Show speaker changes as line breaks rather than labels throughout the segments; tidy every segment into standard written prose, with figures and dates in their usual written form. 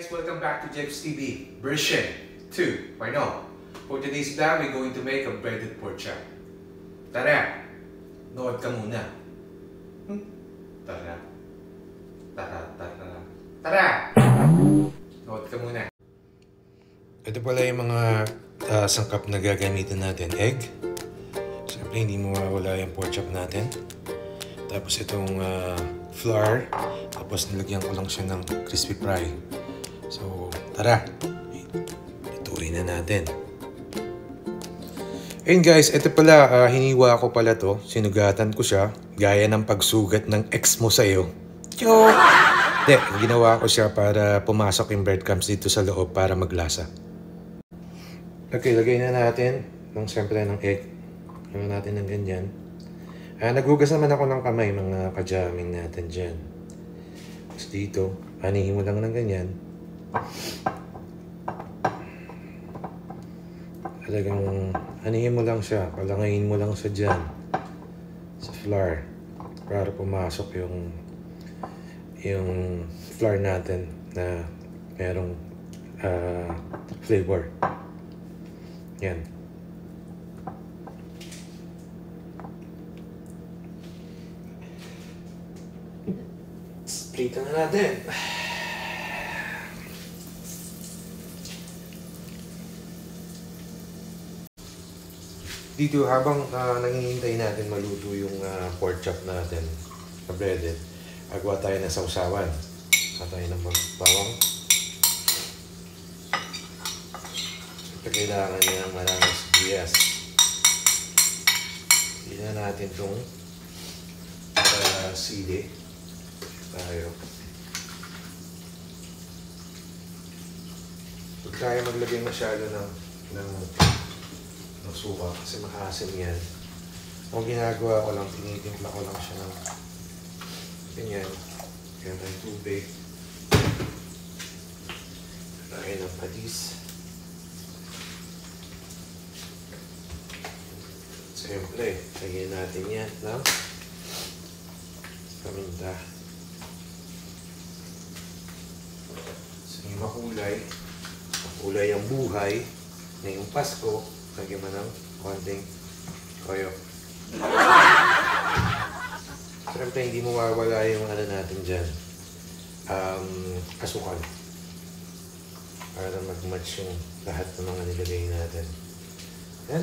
guys, welcome back to Jeps TV version 2. I know. For today's vlog, we're going to make a breaded pork chop. Tara! Nood ka muna. Tara. Tara! Nood ka muna. Ito pala yung mga sangkap na gagamitin natin. Egg. Siyempre, hindi mawawala yung pork chop natin. Tapos itong flour. Tapos nilagyan ko lang siya ng crispy fry. So, tara. Ituloy na natin. Ayun guys, ito pala, hiniwa ko pala to. Sinugatan ko siya. Gaya ng pagsugat ng ex mo sa'yo. Yo! Hindi, ginawa ko siya para pumasok yung breadcrumbs dito sa loob para maglasa. Okay, lagay na natin siyempre ng egg. Lagyan natin ng ganyan. Naghugas naman ako ng kamay, mga kajaming natin dyan. Tapos dito, anihin mo lang ng ganyan. Talagang anihin mo lang siya, palangayin mo lang siya dyan sa flour para pumasok yung flour natin na merong flavor. Yan. Split na natin. Dito habang nanghihintay natin maluto yung pork chop natin na breaded, agawa tayo ng sausawan. Agawa tayo ng bawang. Ito kailangan niya ng maraming sibuyas. Hindi na natin itong sili. Tayo. Huwag tayo maglagay masyado ng suka kasi maasim yan. Ang ginagawa ko lang, tinitimpla ko lang siya ng ganyan. Kaya ng tubig. Tayo ng patis. Siyempre, lagyan natin yan ng paminta. So, yung makulay ang buhay. Ngayong Pasko, lagyan mo ng konting toyo. Siyempre, hindi mo mawawala yung natin dyan. Asukal. Para mag-match yung lahat ng mga nilagay natin. Yan.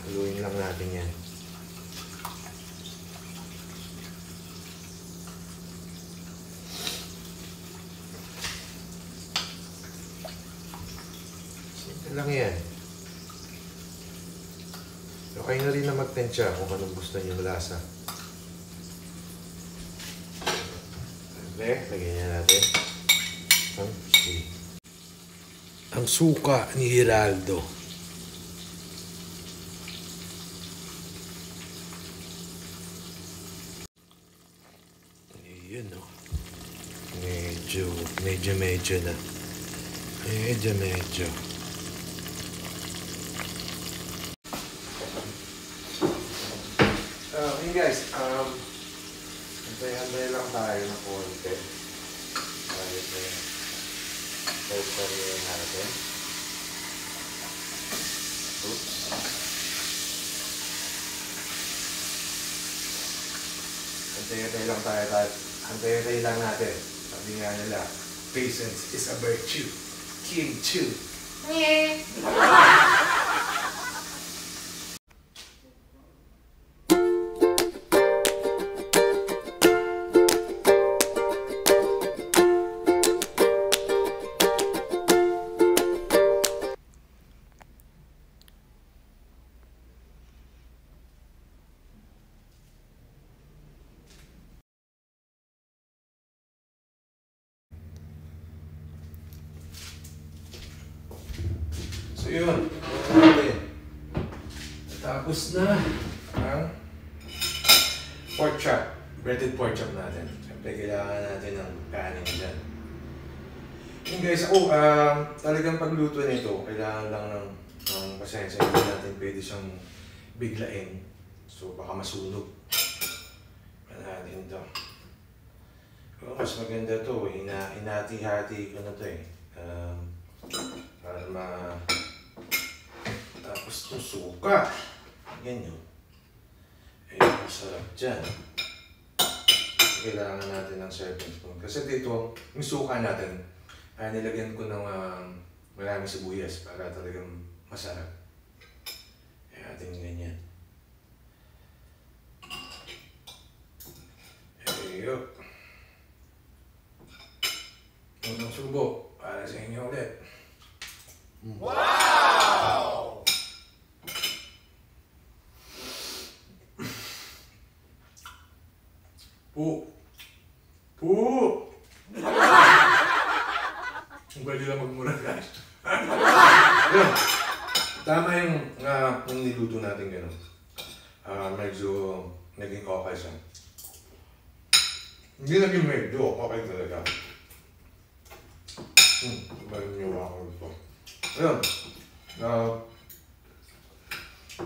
Haluin lang natin yan. Simple lang yan. Okay na rin na magtensya kung anong gusto niyo lasa. Okay, lagyan niya natin ang suka ni Geraldo. Ayan o. Medyo na. Medyo. Hey guys, hantay lang tayo ng konti. Kahit na yung natin. Oops. Hantay lang natin. Sabi nga nila, patience is a virtue. King Chu. So yun, tapos na ang pork chop, breaded pork chop natin. Siyempre kailangan natin ng kanin dyan. Yun guys, talagang pagluto nito, kailangan lang ng pasensya. Hindi natin pwede siyang biglain. So baka masunog. Natin ito. Oh, mas maganda to. Hinati-hati ko na to eh. Para tapos itong suka. Yan yun. Eh, masarap dyan. Kailangan natin ng serving spoon. Kasi dito, yung suka natin, nilagyan ko ng maraming sibuyas para talagang masarap. Kaya ating ganyan. Ayun. Unang subo para sa inyo ulit. Wow! Ang pwede lang magmura guys. Tama yung niluto natin gano'n. Medyo naging okay siya. Hindi naging medyo okay talaga. Maliniwa ako ito. Ayun.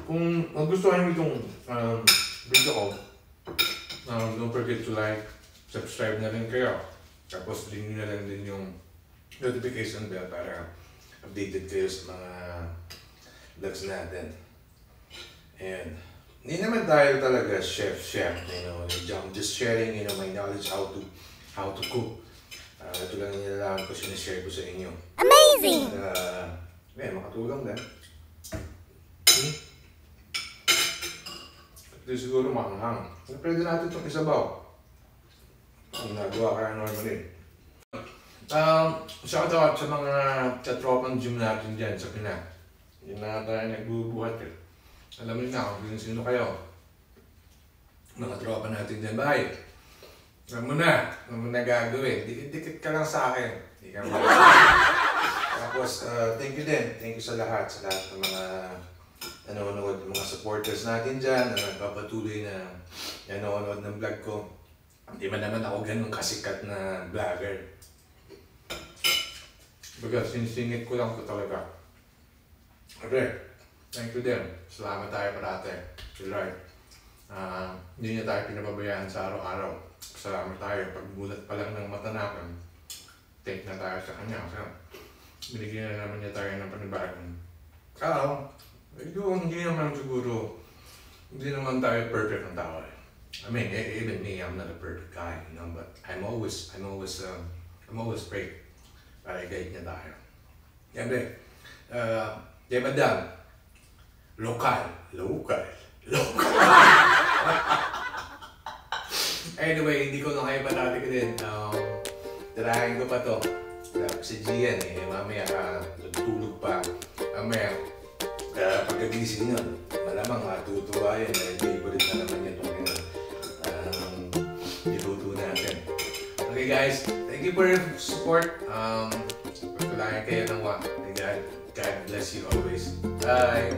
Kung gusto nyo itong video ko, don't forget to like, subscribe na rin kayo. Tapos ring nyo na lang din yung notification bell para updated kayo sa mga vlogs natin. And hindi naman tayo talaga chef, you know, I'm just sharing, you know, my knowledge how to cook. Ito lang yung nilalakad ko, sinishare ko sa inyo.
Amazing!
Makatulong din. Ito siguro makanghang. Pwede natin itong isabaw. Ang nagawa kaya normally. Shout out sa mga katropang gym natin dyan sa Pinas. Hindi na tayo nagbubuhat eh. Alam niyo na kung sino kayo. Mga tropa natin dyan. Bye! Alam mo na gagawin. Dikit ka lang sa akin. Di ka mo. Tapos, thank you din. Thank you sa lahat ng mga nanonood, mga supporters natin dyan, na nagpapatuloy na nanonood ng vlog ko. Hindi man naman ako ganun kasikat na vlogger. Baga, sinisingit ko lang ko talaga. Okay, thank you din. Salamat tayo parate. You're right. Hindi niya tayo pinababayaan sa araw-araw. Salamat tayo. Pagbulat pa lang ng mata natin, thank na tayo sa kanya. Kasi binigyan na naman niya tayo ng panibagong araw. Hindi naman siguro, hindi naman tayo perfect ng tao. I mean, even me, I'm not a perfect guy, you know, but I'm always praying para i-guide niya tayo. Siyempre, madam, local. Anyway, hindi ko na kayo patatikin. Tirahin ko pa to. Si Gian mamaya tutulog pa. Mamaya, pagkagising nun, malamang matutuwa yan. Favorite na naman yan itong niluto natin. Okay guys, thank you for your support. Pagkulayan kayo ng God bless you always. Bye!